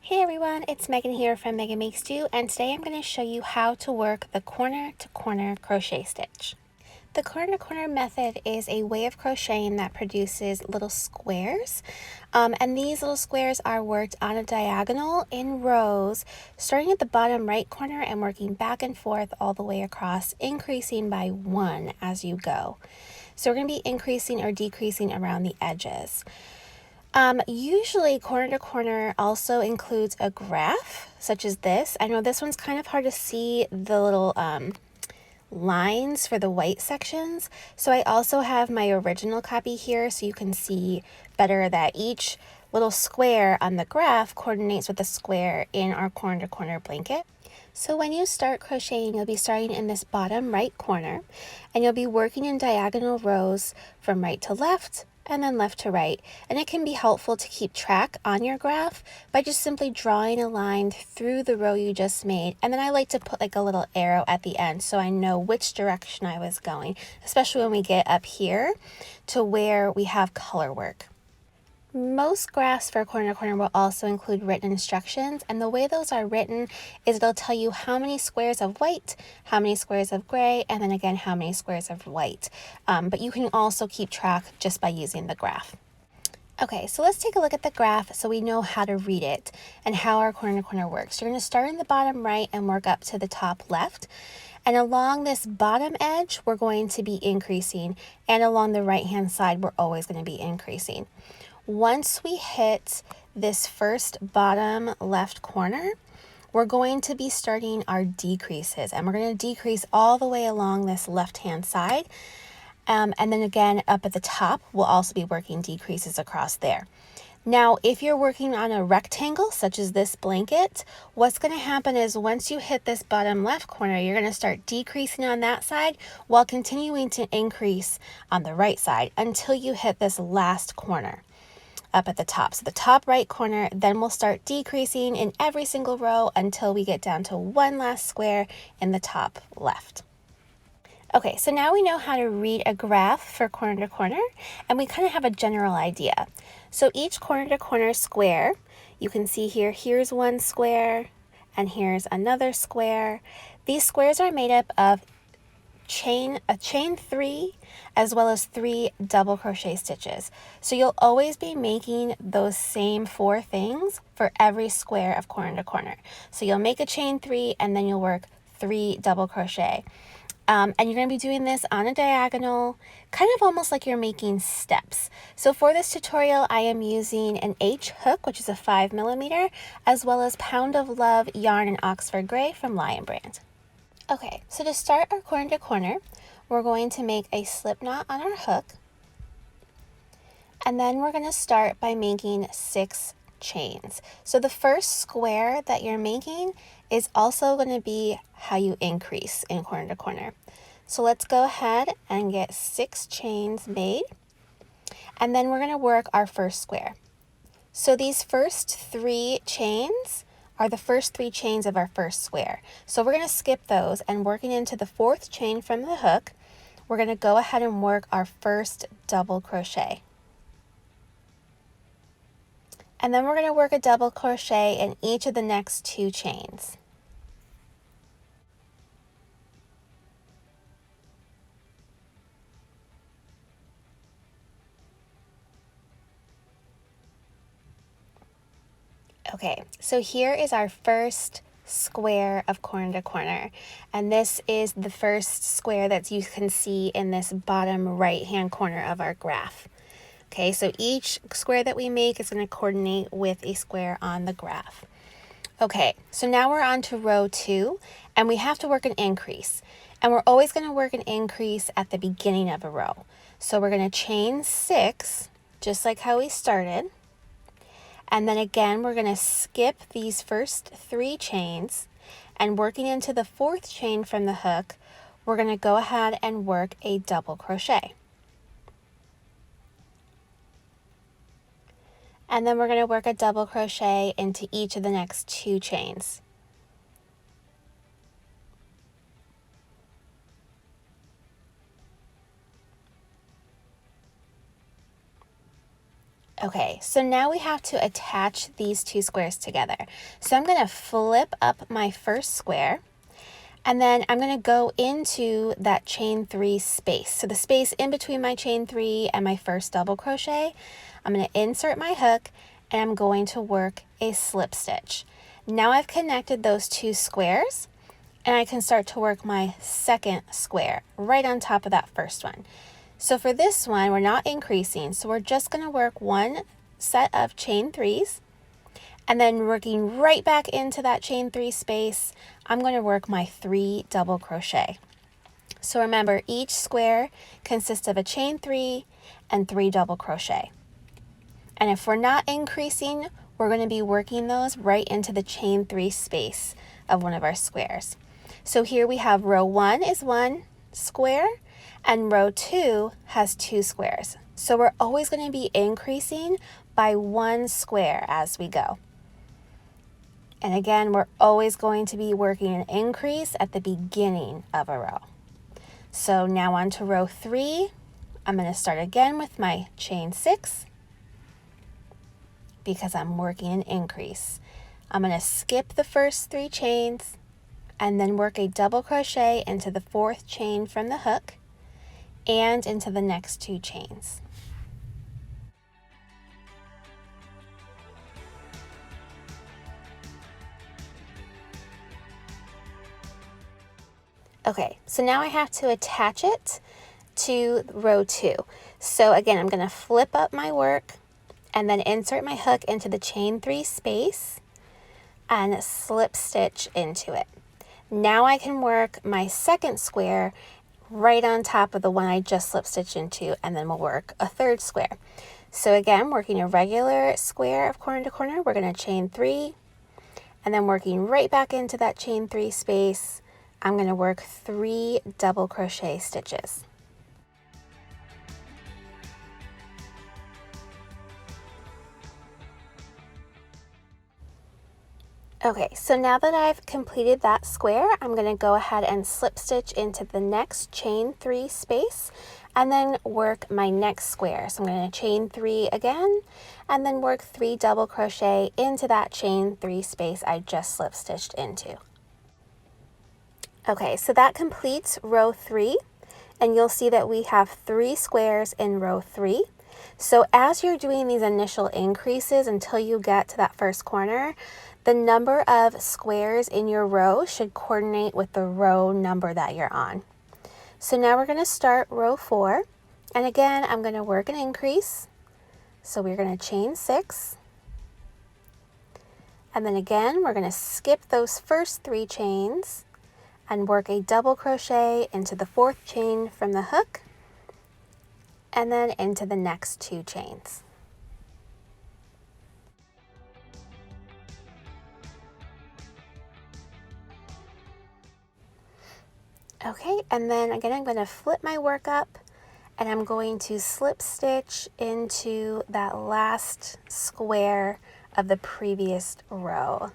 Hey everyone, it's Megan here from Meghanmakesdo, and today I'm going to show you how to work the corner to corner crochet stitch. The corner to corner method is a way of crocheting that produces little squares, and these little squares are worked on a diagonal in rows, starting at the bottom right corner and working back and forth all the way across, increasing by 1 as you go. So we're going to be increasing or decreasing around the edges. Usually corner to corner also includes a graph such as this. I know this one's kind of hard to see the little lines for the white sections. So I also have my original copy here so you can see better that each little square on the graph coordinates with the square in our corner to corner blanket. So when you start crocheting, you'll be starting in this bottom right corner and you'll be working in diagonal rows from right to left and then left to right. And it can be helpful to keep track on your graph by just simply drawing a line through the row you just made. And then I like to put like a little arrow at the end so I know which direction I was going, especially when we get up here to where we have color work. Most graphs for corner to corner will also include written instructions, and the way those are written is it'll tell you how many squares of white, how many squares of gray, and then again how many squares of white. But you can also keep track just by using the graph. Okay, so let's take a look at the graph so we know how to read it and how our corner to corner works. You're going to start in the bottom right and work up to the top left. And along this bottom edge, we're going to be increasing, and along the right-hand side, we're always going to be increasing. Once we hit this first bottom left corner, we're going to be starting our decreases, and we're going to decrease all the way along this left-hand side. And then again, up at the top, we'll also be working decreases across there. Now, if you're working on a rectangle, such as this blanket, what's going to happen is once you hit this bottom left corner, you're going to start decreasing on that side while continuing to increase on the right side until you hit this last corner up at the top. So the top right corner, then we'll start decreasing in every single row until we get down to one last square in the top left. Okay, so now we know how to read a graph for corner to corner, and we kind of have a general idea. So each corner to corner square, you can see here, here's one square, and here's another square. These squares are made up of a chain 3 as well as 3 double crochet stitches. So you'll always be making those same 4 things for every square of corner to corner. So you'll make a chain 3 and then you'll work 3 double crochet. And you're going to be doing this on a diagonal, kind of almost like you're making steps. So for this tutorial, I am using an H hook, which is a 5mm, as well as Pound of Love yarn in Oxford Gray from Lion Brand. Okay, so to start our corner to corner, we're going to make a slip knot on our hook, and then we're going to start by making 6 chains. So the first square that you're making is also going to be how you increase in corner to corner. So let's go ahead and get 6 chains made, and then we're going to work our first square. So these first 3 chains are the first 3 chains of our first square. So we're going to skip those, and working into the 4th chain from the hook, we're going to go ahead and work our first double crochet. And then we're going to work a double crochet in each of the next 2 chains. Okay, so here is our first square of corner to corner, and this is the first square that you can see in this bottom right hand corner of our graph. Okay, so each square that we make is going to coordinate with a square on the graph. Okay, so now we're on to row 2, and we have to work an increase, and we're always going to work an increase at the beginning of a row. So we're going to chain 6 just like how we started. And then again, we're going to skip these first 3 chains, and working into the 4th chain from the hook, we're going to go ahead and work a double crochet. And then we're going to work a double crochet into each of the next 2 chains. Okay, so now we have to attach these two squares together. So I'm going to flip up my first square, and then I'm going to go into that chain 3 space. So the space in between my chain 3 and my first double crochet, I'm going to insert my hook and I'm going to work a slip stitch. Now I've connected those two squares, and I can start to work my second square right on top of that first one. So for this one, we're not increasing, so we're just going to work one set of chain 3s, and then working right back into that chain 3 space, I'm going to work my 3 double crochet. So remember, each square consists of a chain 3 and 3 double crochet. And if we're not increasing, we're going to be working those right into the chain 3 space of one of our squares. So here we have row 1 is 1 square, and row 2 has 2 squares. So we're always going to be increasing by 1 square as we go. And again, we're always going to be working an increase at the beginning of a row. So now on to row 3, I'm going to start again with my chain 6 because I'm working an increase. I'm going to skip the first 3 chains and then work a double crochet into the 4th chain from the hook and into the next 2 chains. Okay, so now I have to attach it to row 2. So again, I'm going to flip up my work and then insert my hook into the chain 3 space and slip stitch into it. Now I can work my second square right on top of the one I just slip stitched into, and then we'll work a 3rd square. So again, working a regular square of corner to corner, we're going to chain 3, and then working right back into that chain 3 space, I'm going to work 3 double crochet stitches. Okay, so now that I've completed that square, I'm going to go ahead and slip stitch into the next chain 3 space and then work my next square. So I'm going to chain 3 again and then work 3 double crochet into that chain 3 space I just slip stitched into. Okay, so that completes row 3, and you'll see that we have 3 squares in row 3. So as you're doing these initial increases until you get to that first corner, the number of squares in your row should coordinate with the row number that you're on. So now we're going to start row 4, and again I'm going to work an increase. So we're going to chain 6, and then again we're going to skip those first 3 chains and work a double crochet into the 4th chain from the hook and then into the next 2 chains. Okay, and then again I'm going to flip my work up and I'm going to slip stitch into that last square of the previous row.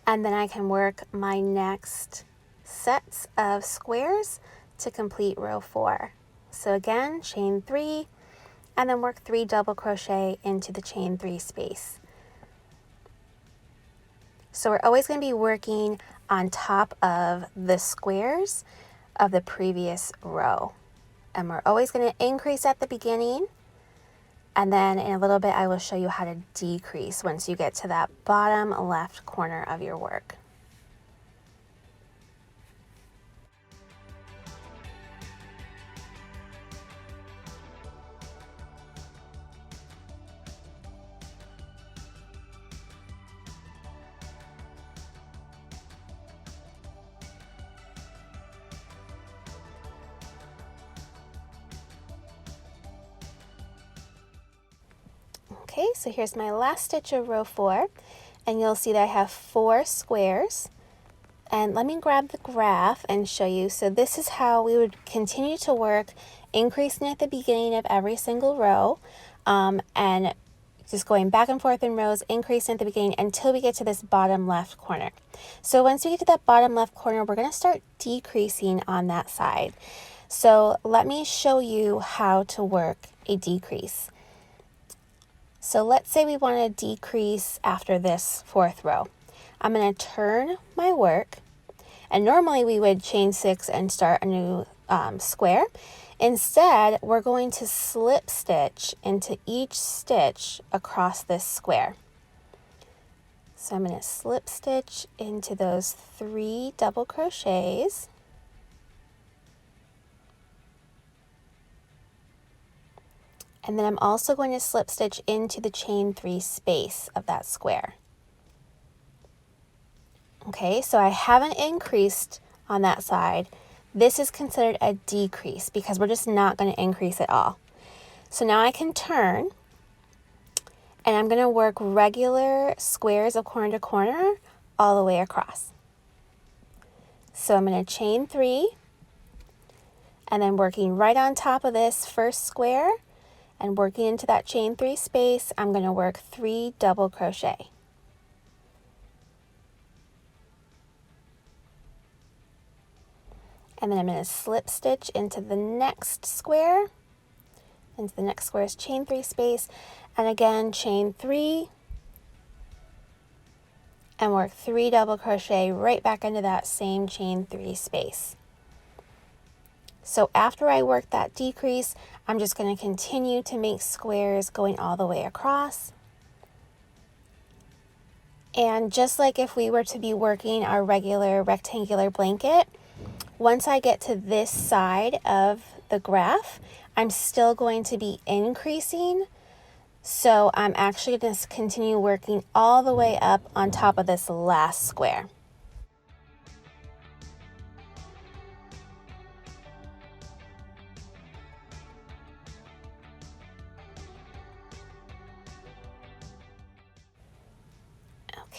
And then I can work my next sets of squares to complete row 4. So again, chain 3 and then work 3 double crochet into the chain 3 space. So we're always going to be working on top of the squares of the previous row. And we're always going to increase at the beginning. And then in a little bit, I will show you how to decrease once you get to that bottom left corner of your work. Okay, so here's my last stitch of row 4, and you'll see that I have 4 squares. And let me grab the graph and show you. So this is how we would continue to work, increasing at the beginning of every single row, and just going back and forth in rows, increasing at the beginning until we get to this bottom left corner. So once we get to that bottom left corner, we're going to start decreasing on that side. So let me show you how to work a decrease. So let's say we want to decrease after this 4th row. I'm going to turn my work, and normally we would chain 6 and start a new square. Instead, we're going to slip stitch into each stitch across this square. So I'm going to slip stitch into those 3 double crochets. And then I'm also going to slip stitch into the chain 3 space of that square. Okay, so I haven't increased on that side. This is considered a decrease because we're just not going to increase at all. So now I can turn, and I'm going to work regular squares of corner to corner all the way across. So I'm going to chain 3, and then working right on top of this first square and working into that chain 3 space, I'm going to work 3 double crochet. And then I'm going to slip stitch into the next square. Into the next square's chain 3 space, and again chain 3 and work 3 double crochet right back into that same chain 3 space. So after I work that decrease, I'm just going to continue to make squares going all the way across. And just like if we were to be working our regular rectangular blanket, once I get to this side of the graph, I'm still going to be increasing. So I'm actually going to continue working all the way up on top of this last square.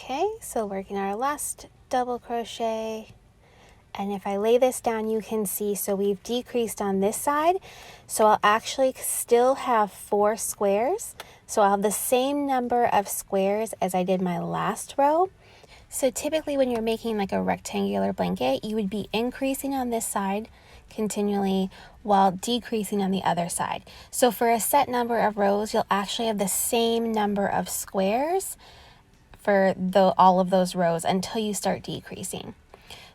Okay, so working our last double crochet. And if I lay this down, you can see, so we've decreased on this side. So I'll actually still have 4 squares. So I'll have the same number of squares as I did my last row. So typically when you're making like a rectangular blanket, you would be increasing on this side continually while decreasing on the other side. So for a set number of rows, you'll actually have the same number of squares for all of those rows until you start decreasing.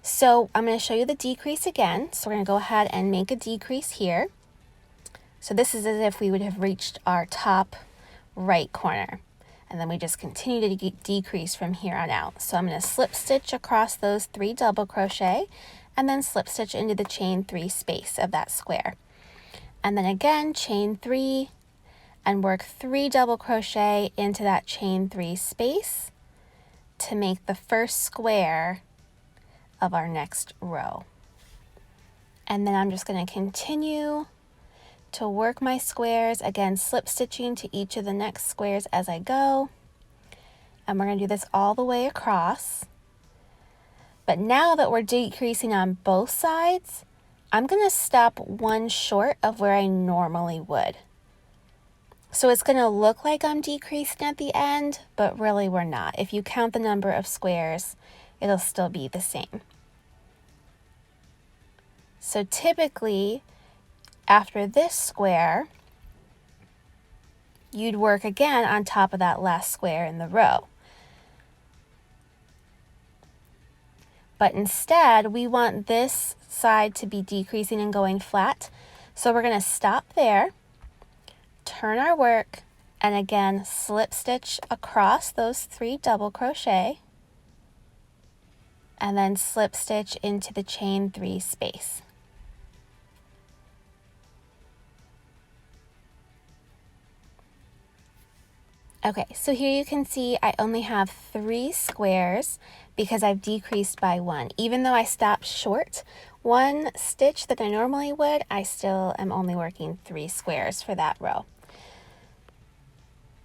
So I'm going to show you the decrease again. So we're going to go ahead and make a decrease here. So this is as if we would have reached our top right corner. And then we just continue to decrease from here on out. So I'm going to slip stitch across those 3 double crochet and then slip stitch into the chain 3 space of that square. And then again, chain 3 and work 3 double crochet into that chain 3 space to make the first square of our next row. And then I'm just going to continue to work my squares, again slip stitching to each of the next squares as I go. And we're going to do this all the way across. But now that we're decreasing on both sides, I'm going to stop 1 short of where I normally would. So it's going to look like I'm decreasing at the end, but really we're not. If you count the number of squares, it'll still be the same. So typically, after this square, you'd work again on top of that last square in the row. But instead, we want this side to be decreasing and going flat. So we're going to stop there, turn our work, and again, slip stitch across those 3 double crochet, and then slip stitch into the chain 3 space. Okay, so here you can see I only have 3 squares because I've decreased by 1. Even though I stopped short 1 stitch that I normally would, I still am only working 3 squares for that row.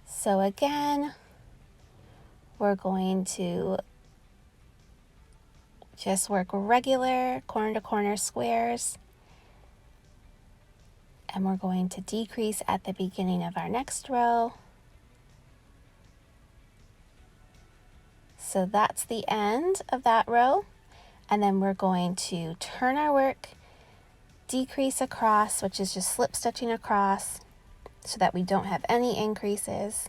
So again, we're going to just work regular corner to corner squares, and we're going to decrease at the beginning of our next row. So that's the end of that row, and then we're going to turn our work, decrease across, which is just slip stitching across so that we don't have any increases.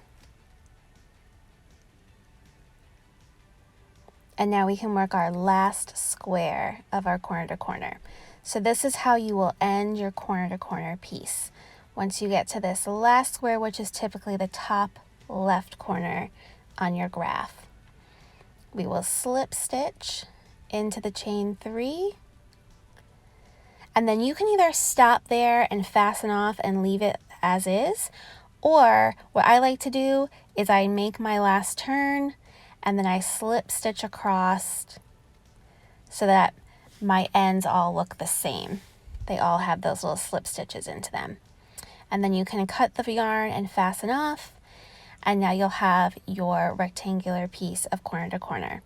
And now we can work our last square of our corner to corner. So this is how you will end your corner to corner piece. Once you get to this last square, which is typically the top left corner on your graph, we will slip stitch into the chain 3. And then you can either stop there and fasten off and leave it as is, or what I like to do is I make my last turn and then I slip stitch across so that my ends all look the same. They all have those little slip stitches into them. And then you can cut the yarn and fasten off, and now you'll have your rectangular piece of corner to corner.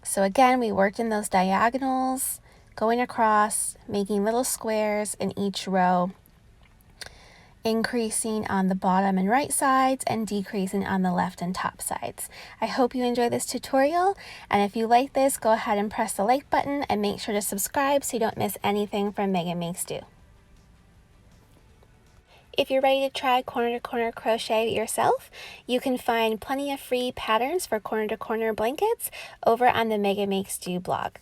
So again, we worked in those diagonals, going across, making little squares in each row, increasing on the bottom and right sides and decreasing on the left and top sides. I hope you enjoy this tutorial, and if you like this, go ahead and press the like button and make sure to subscribe so you don't miss anything from Megan Makes Do. If you're ready to try corner to corner crochet yourself, you can find plenty of free patterns for corner to corner blankets over on the Megan Makes Do blog.